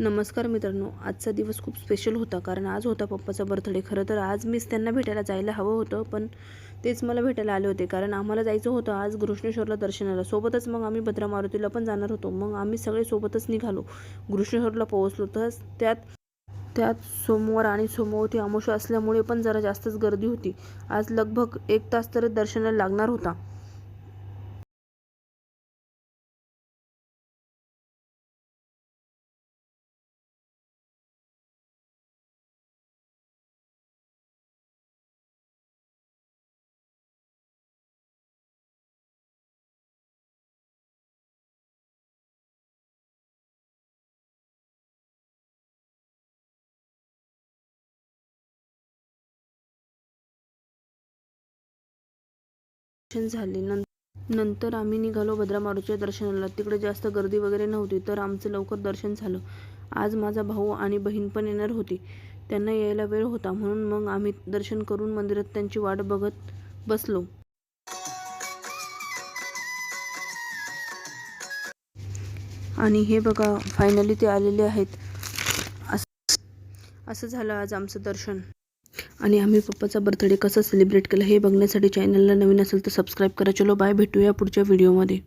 नमस्कार मित्रांनो, आजचा दिवस खूप स्पेशल होता कारण आज होता पप्पाचा बर्थडे. खरं तर आज मीच त्यांना भेटायला जायला हवं होतं, पण तेच मला भेटायला आले होते कारण आम्हाला जायचं होतं आज घृष्णेश्वरला दर्शनाला. सोबतच मग आम्ही भद्रा मारुतीला पण जाणार होतो. मग आम्ही सगळे सोबतच निघालो. घृष्णेश्वरला पोहोचलो तर त्यात त्यात सोमवार आणि सोमवती अमावस्या असल्यामुळे पण जरा जास्तच गर्दी होती. आज लगभग 1 तास तर दर्शनाला लागणार होता. दर्शन झाले. नंतर आम्ही निघालो भद्रा मारुतीच्या दर्शनाला. तिकडे जास्त गर्दी वगैरे नव्हती, तर आमचं लवकर दर्शन झालं. आज माझा भाऊ आणि बहीण पण येणार होती. त्यांना यायला वेळ होता, म्हणून मग आम्ही दर्शन करून मंदिरात त्यांची वाट बघत बसलो. आणि हे बघा, फायनली ते आलेले आहेत. असं झालं आज आमचं दर्शन. आणि आम्ही पप्पाचा बर्थडे कसं सेलिब्रेट केलं हे बघण्यासाठी चॅनलला नवीन असेल तर सबस्क्राईब करा. चलो बाय, भेटूया पुढच्या व्हिडिओमध्ये.